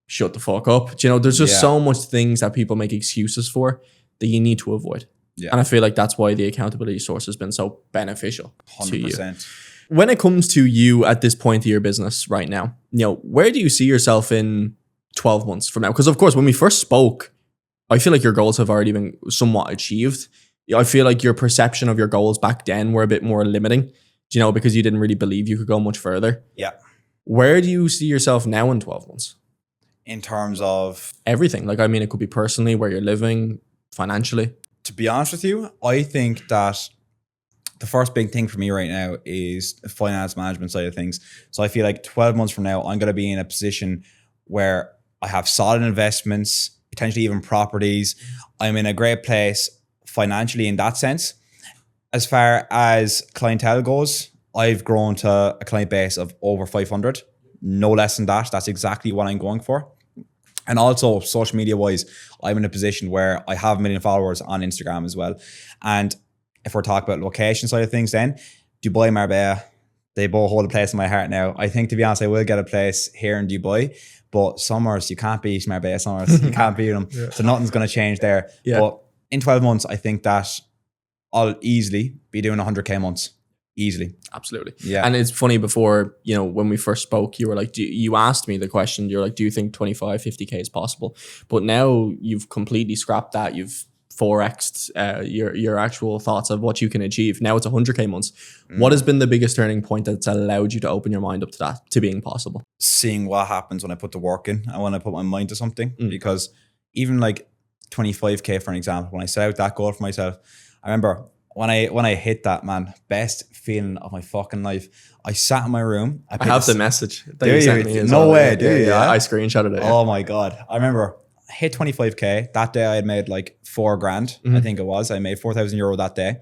Shut the fuck up. Do you know, there's just so much things that people make excuses for that you need to avoid. Yeah. And I feel like that's why the accountability source has been so beneficial 100%. To you. When it comes to you at this point of your business right now, you know, where do you see yourself in 12 months from now? Because of course, when we first spoke, I feel like your goals have already been somewhat achieved. I feel like your perception of your goals back then were a bit more limiting, you know, because you didn't really believe you could go much further. Yeah. Where do you see yourself now in 12 months? In terms of? Everything. Like, I mean, it could be personally, where you're living, financially. To be honest with you, I think that the first big thing for me right now is the finance management side of things. So I feel like 12 months from now, I'm going to be in a position where I have solid investments, potentially even properties. I'm in a great place financially in that sense. As far as clientele goes, I've grown to a client base of over 500, no less than that. That's exactly what I'm going for. And also social media wise, I'm in a position where I have 1 million followers on Instagram as well. And if we're talking about location side of things, then Dubai, Marbella, they both hold a place in my heart now. I think, to be honest, I will get a place here in Dubai, but summers, you can't beat Marbella summers. You can't beat them. So nothing's going to change there. Yeah. But in 12 months, I think that I'll easily be doing 100K months. Easily. Absolutely. Yeah. And it's funny, before, you know, when we first spoke, you were like, you asked me the question, you're like, do you think 25, 50K is possible? But now you've completely scrapped that. You've 4X'd your actual thoughts of what you can achieve. Now it's 100K months. What has been the biggest turning point that's allowed you to open your mind up to that, to being possible? Seeing what happens when I put the work in and when I put my mind to something. Because even like 25K, for an example, when I set out that goal for myself, I remember when I hit that, man, best feeling of my fucking life. I sat in my room. I have the message that you sent me. No way, dude. Yeah, I screenshotted it. Oh my God. I remember I hit 25K. That day I had made like $4,000, I think it was. I made 4,000 euro that day. And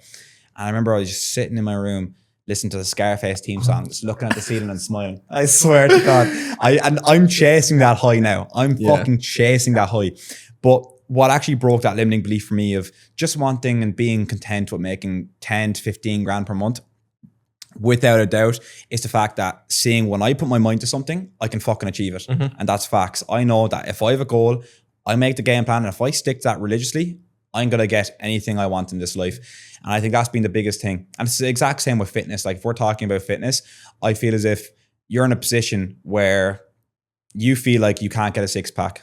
I remember I was just sitting in my room, listening to the Scarface theme song, just looking at the ceiling and smiling. I swear to God. I'm chasing that high now. I'm fucking chasing that high. But what actually broke that limiting belief for me of just wanting and being content with making 10 to 15 grand per month, without a doubt, is the fact that seeing when I put my mind to something, I can fucking achieve it. And that's facts. I know that if I have a goal, I make the game plan, and if I stick to that religiously, I'm going to get anything I want in this life. And I think that's been the biggest thing. And it's the exact same with fitness. Like, if we're talking about fitness, I feel as if you're in a position where you feel like you can't get a six pack.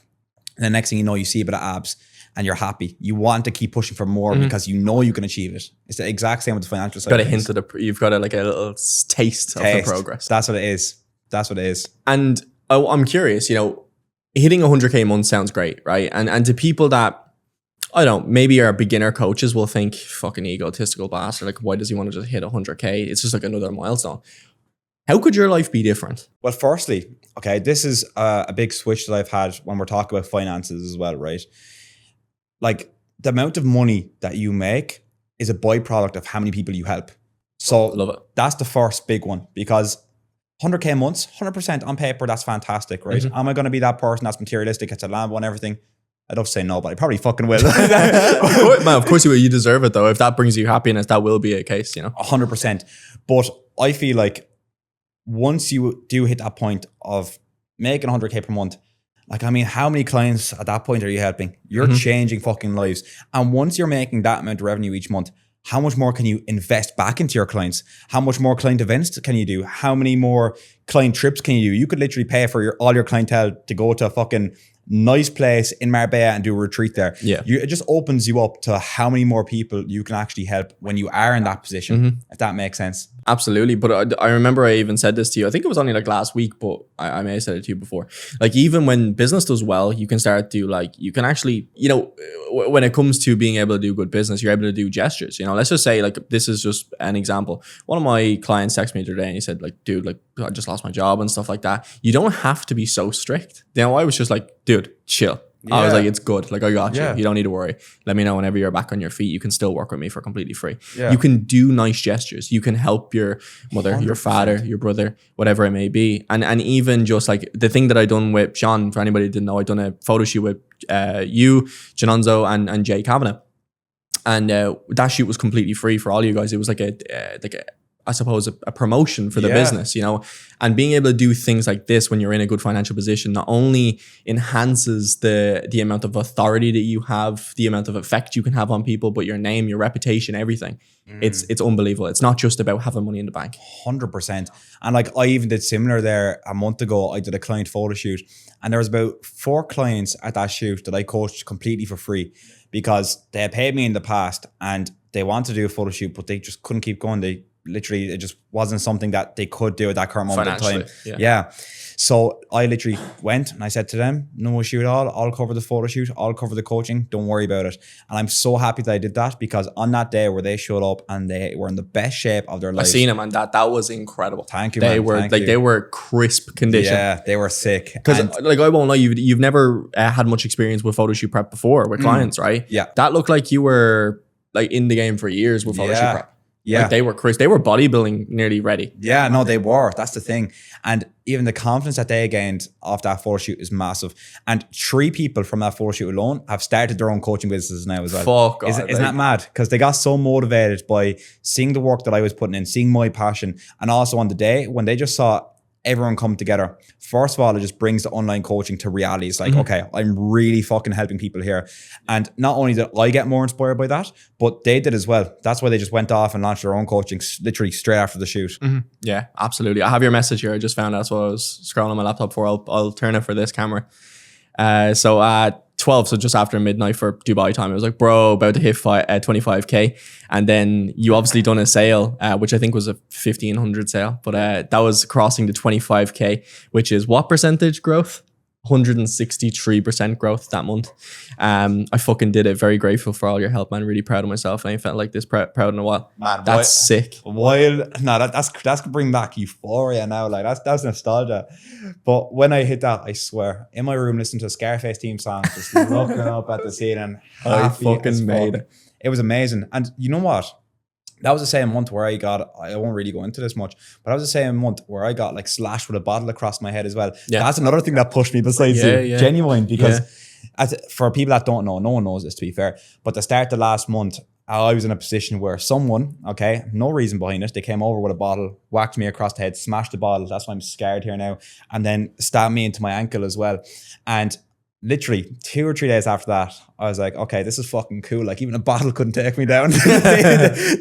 And the next thing you know, you see a bit of abs and you're happy. You want to keep pushing for more because you know you can achieve it. It's the exact same with the financial side. Got a hint of you've got like a little taste of the progress. That's what it is. That's what it is. And I'm curious, you know, hitting 100K month sounds great, right? And to people that, I don't know, maybe our beginner coaches will think, fucking egotistical bastard, like, why does he want to just hit 100K? It's just like another milestone. How could your life be different? Well, firstly, okay, this is a big switch that I've had when we're talking about finances as well, right? Like, the amount of money that you make is a byproduct of how many people you help. So love it. That's the first big one, because 100K months, 100% on paper, that's fantastic, right? Am I going to be that person that's materialistic, gets a Lambo and everything? I'd love to say no, but I probably fucking will. Man, of course you will. You deserve it, though. If that brings you happiness, that will be a case, you know? 100%. But I feel like once you do hit that point of making 100K per month, like, I mean, how many clients at that point are you helping? You're changing fucking lives. And once you're making that amount of revenue each month, how much more can you invest back into your clients? How much more client events can you do? How many more client trips can you do? You could literally pay for all your clientele to go to a fucking nice place in Marbella and do a retreat there. Yeah. It just opens you up to how many more people you can actually help when you are in that position, if that makes sense. Absolutely. But I remember I even said this to you. I think it was only like last week, but I may have said it to you before. Like, even when business does well, you can start to like, you can actually, when it comes to being able to do good business, you're able to do gestures. Let's just say, like, this is just an example. One of my clients texted me today and he said, like, dude, like, I just lost my job and stuff like that. You don't have to be so strict. I was just like, dude, chill. Yeah. I was like, it's good. Like, I got you. You don't need to worry. Let me know whenever you're back on your feet. You can still work with me for completely free. Yeah. You can do nice gestures. You can help your mother, 100%. Your father, your brother, whatever it may be. And even just like the thing that I done with Sean, for anybody who didn't know, I done a photo shoot with you, Janonzo, and Jay Kavanagh. And that shoot was completely free for all you guys. It was like I suppose a promotion for the business, and being able to do things like this when you're in a good financial position not only enhances the amount of authority that you have, the amount of effect you can have on people, but your name, your reputation, everything. It's unbelievable. It's not just about having money in the bank. 100%. And like, I even did similar there a month ago. I did a client photo shoot and there was about 4 clients at that shoot that I coached completely for free because they had paid me in the past and they wanted to do a photo shoot, but they just couldn't keep going. It just wasn't something that they could do at that current moment in time. Yeah. So I literally went and I said to them, no issue at all. I'll cover the photo shoot. I'll cover the coaching. Don't worry about it. And I'm so happy that I did that because on that day where they showed up and they were in the best shape of their life. I seen them and that was incredible. Thank you, man. They were crisp condition. Yeah, they were sick. Because like, I won't lie, you've never had much experience with photo shoot prep before with clients, right? Yeah. That looked like you were like in the game for years with photo shoot prep. Yeah. Like, they were crisp. They were bodybuilding nearly ready. Yeah, no, they were. That's the thing. And even the confidence that they gained off that photo shoot is massive. And 3 people from that photo shoot alone have started their own coaching businesses now as well. Fuck God. Isn't that mad? Because they got so motivated by seeing the work that I was putting in, seeing my passion. And also on the day when they just saw everyone come together. First of all, it just brings the online coaching to reality. It's like, okay, I'm really fucking helping people here. And not only did I get more inspired by that, but they did as well. That's why they just went off and launched their own coaching literally straight after the shoot. Yeah, absolutely. I have your message here. I just found out. That's what I was scrolling on my laptop for. I'll turn it for this camera. So at 12, so just after midnight for Dubai time, it was like, bro, about to hit 25k. And then you obviously done a sale, which I think was a 1,500 sale, but that was crossing the 25k, which is what percentage growth? 163% growth that month. I fucking did it. Very grateful for all your help, man. Really proud of myself. I ain't felt like this proud in a while. Man, that's sick. That's gonna bring back euphoria now. Like that's nostalgia. But when I hit that, I swear, in my room listening to a Scarface team song, just looking up at the ceiling. I fucking made it. It was amazing. And you know what? That was the same month where I won't really go into this much, but that was the same month where I got like slashed with a bottle across my head as well. Yeah. That's another thing that pushed me besides genuine, because for people that don't know, no one knows this to be fair, but to start the last month, I was in a position where someone, okay, no reason behind it, they came over with a bottle, whacked me across the head, smashed the bottle, that's why I'm scarred here now, and then stabbed me into my ankle as well. And literally 2 or 3 days after that, I was like, okay, this is fucking cool. Like, even a bottle couldn't take me down.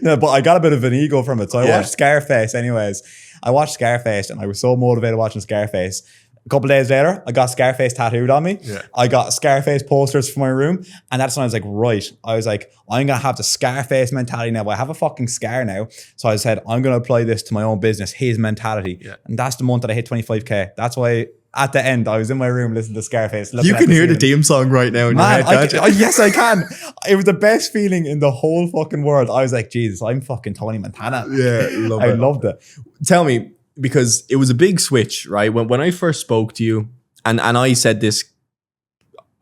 No, but I got a bit of an ego from it. So I watched Scarface anyways. I watched Scarface and I was so motivated watching Scarface. A couple of days later, I got Scarface tattooed on me. Yeah. I got Scarface posters for my room. And that's when I was like, right. I was like, I'm going to have the Scarface mentality now. I have a fucking scar now. So I said, I'm going to apply this to my own business, his mentality. Yeah. And that's the month that I hit 25k. That's why at the end, I was in my room listening to Scarface. You can hear the theme song right now in your head, can't you? Yes, I can. It was the best feeling in the whole fucking world. I was like, Jesus, I'm fucking Tony Montana. Yeah, I loved it. Tell me, because it was a big switch, right? When I first spoke to you, and I said this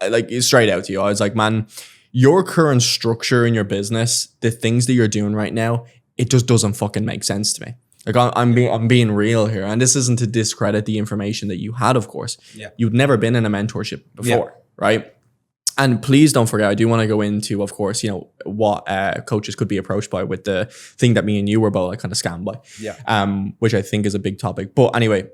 like straight out to you, I was like, man, your current structure in your business, the things that you're doing right now, it just doesn't fucking make sense to me. Like, I'm being real here. And this isn't to discredit the information that you had, of course. Yeah. You'd never been in a mentorship before, right? And please don't forget, I do want to go into, of course, what coaches could be approached by with the thing that me and you were both like kind of scammed by. Yeah. Which I think is a big topic. But anyway,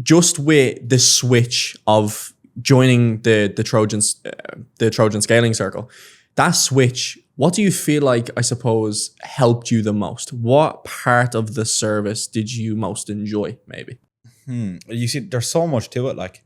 just with the switch of joining the Trojan Scaling Circle, that switch What do you feel like, I suppose, helped you the most? What part of the service did you most enjoy, maybe? You see, there's so much to it. Like,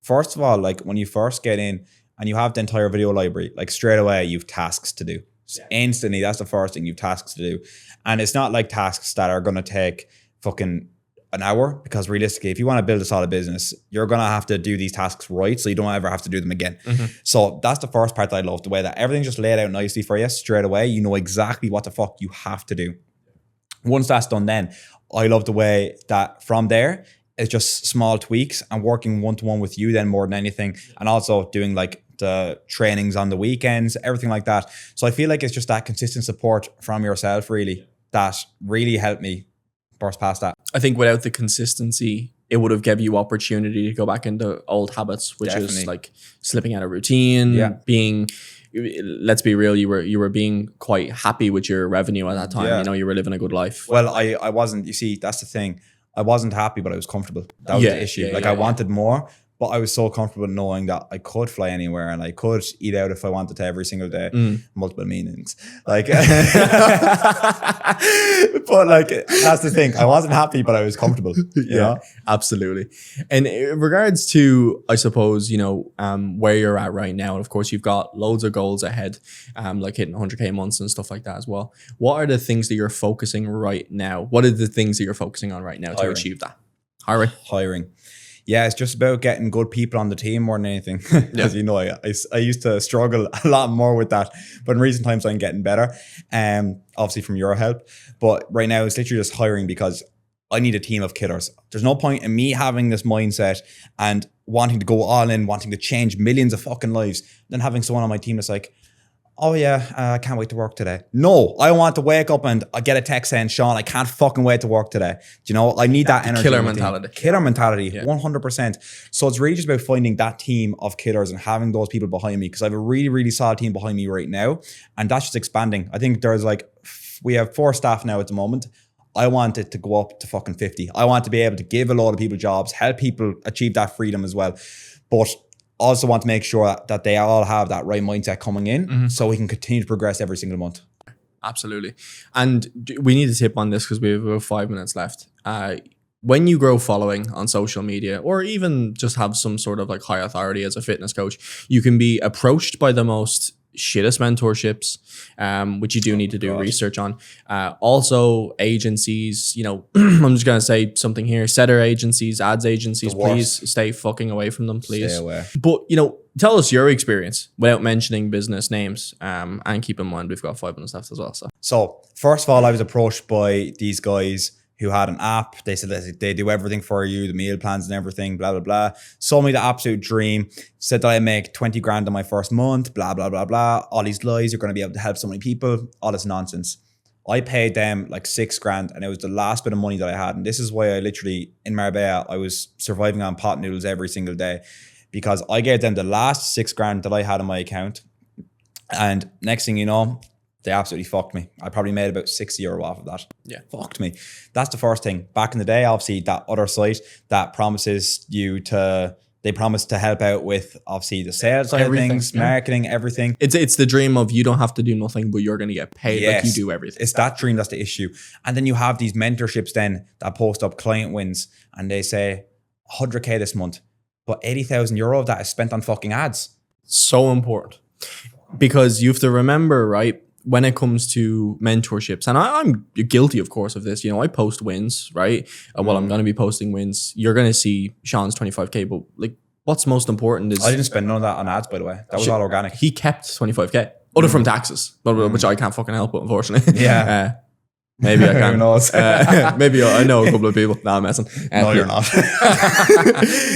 first of all, like when you first get in and you have the entire video library, like straight away you've tasks to do. Instantly, that's the first thing, you've tasks to do. And it's not like tasks that are going to take fucking an hour, because realistically, if you want to build a solid business, you're going to have to do these tasks right, so you don't ever have to do them again. So that's the first part that I love, the way that everything's just laid out nicely for you straight away. You know exactly what the fuck you have to do. Once that's done, then I love the way that from there, it's just small tweaks and working one-to-one with you then more than anything. And also doing like the trainings on the weekends, everything like that. So I feel like it's just that consistent support from yourself really that really helped me burst past that. I think without the consistency, it would have given you opportunity to go back into old habits, which Definitely. is like slipping out of routine, being, let's be real, you were being quite happy with your revenue at that time. Yeah. You know, you were living a good life. Well, I wasn't, you see, that's the thing. I wasn't happy, but I was comfortable. That was the issue. I wanted more, but I was so comfortable knowing that I could fly anywhere and I could eat out if I wanted to every single day. Multiple meanings. Like, but like, that's the thing. I wasn't happy, but I was comfortable. You know? Absolutely. And in regards to, I suppose, you know, where you're at right now, and of course you've got loads of goals ahead, like hitting 100K months and stuff like that as well. What are the things that you're focusing right now? What are the things that you're focusing on right now to achieve that? Hiring. Yeah, it's just about getting good people on the team more than anything. As you know, I used to struggle a lot more with that, but in recent times I'm getting better. Obviously from your help, but right now it's literally just hiring because I need a team of killers. There's no point in me having this mindset and wanting to go all in, wanting to change millions of fucking lives, then having someone on my team that's like, oh yeah, I can't wait to work today. No, I want to wake up and I get a text saying, Sean, I can't fucking wait to work today. Do you know, I need that energy. Killer mentality. Killer mentality, 100%. So it's really just about finding that team of killers and having those people behind me, because I have a really, really solid team behind me right now. And that's just expanding. I think there's like, we have 4 staff now at the moment. I want it to go up to fucking 50. I want to be able to give a lot of people jobs, help people achieve that freedom as well. But also want to make sure that they all have that right mindset coming in so we can continue to progress every single month. Absolutely. And we need to tip on this because we have about 5 minutes left. When you grow following on social media, or even just have some sort of like high authority as a fitness coach, you can be approached by the most shittest mentorships, which you do need to do research on. Also agencies, you know, I'm just going to say something here, setter agencies, ads agencies, please stay fucking away from them, please. Stay away. But, you know, tell us your experience without mentioning business names, and keep in mind we've got 5 minutes left as well. So first of all, I was approached by these guys who had an app. They said that they do everything for you, the meal plans and everything, blah, blah, blah. Sold me the absolute dream. Said that I make 20 grand in my first month, blah, blah, blah, blah. All these lies, you're going to be able to help so many people, all this nonsense. I paid them like 6 grand and it was the last bit of money that I had. And this is why I literally, in Marbella, I was surviving on pot noodles every single day, because I gave them the last 6 grand that I had in my account. And next thing you know, they absolutely fucked me. I probably made about €60 off of that. Yeah. Fucked me. That's the first thing. Back in the day, obviously, that other site that promises you to, they promise to help out with obviously the sales side of things, marketing, everything. It's the dream of you don't have to do nothing, but you're going to get paid like you do everything. It's that dream that's the issue. And then you have these mentorships then that post up client wins and they say 100K this month, but €80,000 of that is spent on fucking ads. So important. Because you have to remember, right, when it comes to mentorships, and I'm guilty, of course, of this, you know, I post wins, right? Well, I'm going to be posting wins. You're going to see Sean's 25K, but like, what's most important is... I didn't spend none of that on ads, by the way. That was all organic. He kept 25K, other from taxes, which I can't fucking help with, unfortunately. Yeah. Maybe I can. Who knows? Maybe I know a couple of people. No, I'm messing. No, you're not.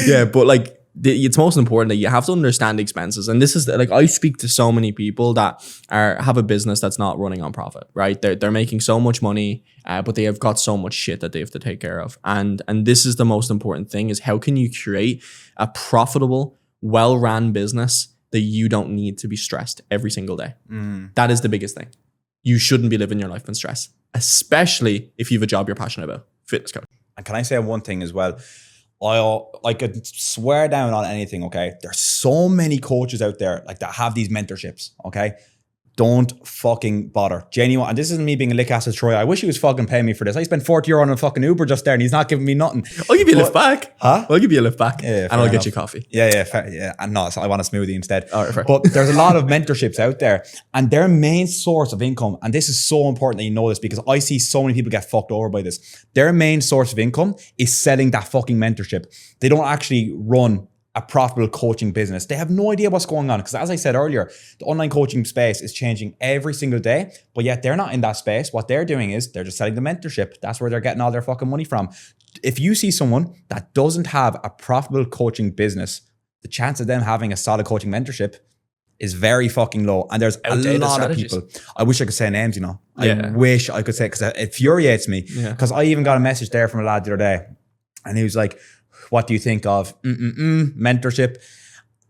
Yeah, but like, it's most important that you have to understand expenses. And this is like, I speak to so many people that have a business that's not running on profit, right? They're making so much money, but they have got so much shit that they have to take care of. And this is the most important thing, is how can you create a profitable, well-run business that you don't need to be stressed every single day? That is the biggest thing. You shouldn't be living your life in stress, especially if you have a job you're passionate about, fitness coach. And can I say one thing as well? I could swear down on anything, okay? There's so many coaches out there like that have these mentorships, okay? Don't fucking bother. Genuine. And this isn't me being a lick ass at Troy. I wish he was fucking paying me for this. I spent 40 euro on a fucking Uber just there and he's not giving me nothing. I'll give you a lift back. Huh? I'll give you a lift back. Yeah, and I'll get you coffee. Yeah. Fair, yeah. And no, so I want a smoothie instead. All right, fair. But there's a lot of mentorships out there and their main source of income, and this is so important that you know this because I see so many people get fucked over by this. Their main source of income is selling that fucking mentorship. They don't actually run a profitable coaching business. They have no idea what's going on because as I said earlier, the online coaching space is changing every single day, but yet they're not in that space. What they're doing is they're just selling the mentorship. That's where they're getting all their fucking money from. If you see someone that doesn't have a profitable coaching business, the chance of them having a solid coaching mentorship is very fucking low. And there's Outdated a lot strategies. of people. I wish I could say names, you know. Yeah. I wish I could say, because it infuriates me. Yeah. Because I even got a message there from a lad the other day and he was like, what do you think of mentorship?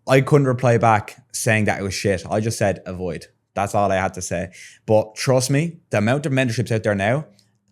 I couldn't reply back saying that it was shit. I just said avoid. That's all I had to say. But trust me, the amount of mentorships out there now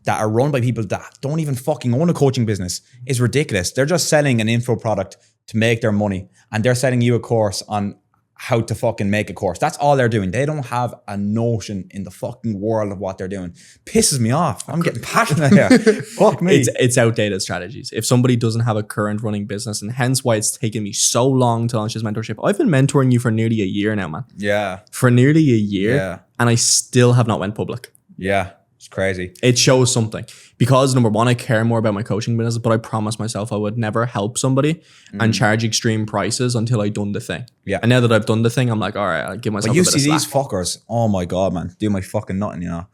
that are run by people that don't even fucking own a coaching business is ridiculous. They're just selling an info product to make their money. And they're selling you a course on how to fucking make a course. That's all they're doing. They don't have a notion in the fucking world of what they're doing. Pisses me off. I'm getting passionate here. Fuck me. It's outdated strategies. If somebody doesn't have a current running business, and hence why it's taken me so long to launch this mentorship. I've been mentoring you for nearly a year now, man. Yeah. For nearly a year. Yeah. And I still have not went public. Yeah. It's crazy. It shows something because number one, I care more about my coaching business, but I promised myself I would never help somebody and charge extreme prices until I'd done the thing. Yeah. And now that I've done the thing, I'm like, all right, I'll give myself But you a bit see of slack. these fuckers, oh my God, man, do my fucking nothing, you know.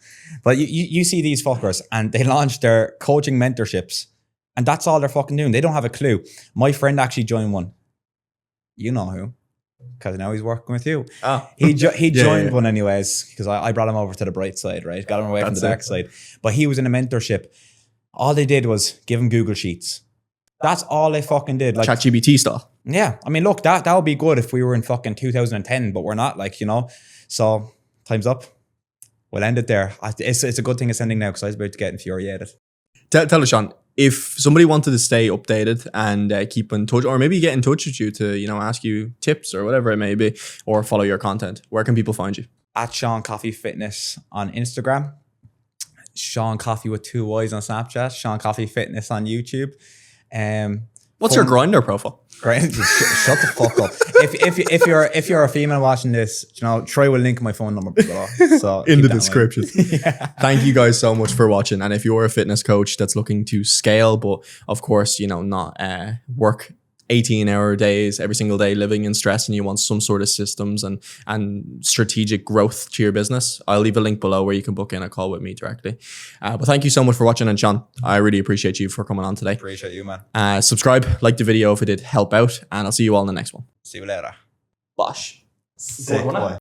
But you see these fuckers and they launch their coaching mentorships and that's all they're fucking doing. They don't have a clue. My friend actually joined one. You know who? Because now he's working with you. Oh. He joined yeah. one anyways because I brought him over to the bright side, right? Got him away from the dark side. But he was in a mentorship. All they did was give him Google Sheets. That's all they fucking did. Like ChatGPT style. yeah, I mean, look, that would be good if we were in fucking 2010, but we're not, like, you know. So time's up. We'll end it there. It's a good thing it's ending now because I was about to get infuriated. Tell us, Sean, if somebody wanted to stay updated and keep in touch, or maybe get in touch with you to, you know, ask you tips or whatever it may be, or follow your content, where can people find you? At Sean Coffey Fitness on Instagram. Sean Coffey with 2 Y's on Snapchat. Sean Coffey Fitness on YouTube. What's your grinder profile? Great. Shut the fuck up. If you're a female watching this, you know, Troy will link my phone number below. So In the keep that description. yeah. Thank you guys so much for watching. And if you're a fitness coach that's looking to scale, but of course, you know, not work 18-hour days every single day living in stress, and you want some sort of systems and strategic growth to your business, I'll leave a link below where you can book in a call with me directly. But thank you so much for watching. And Sean, I really appreciate you for coming on today. Appreciate you, man. Subscribe, like the video if it did help out, and I'll see you all in the next one. See you later. Bosh. Sick boy.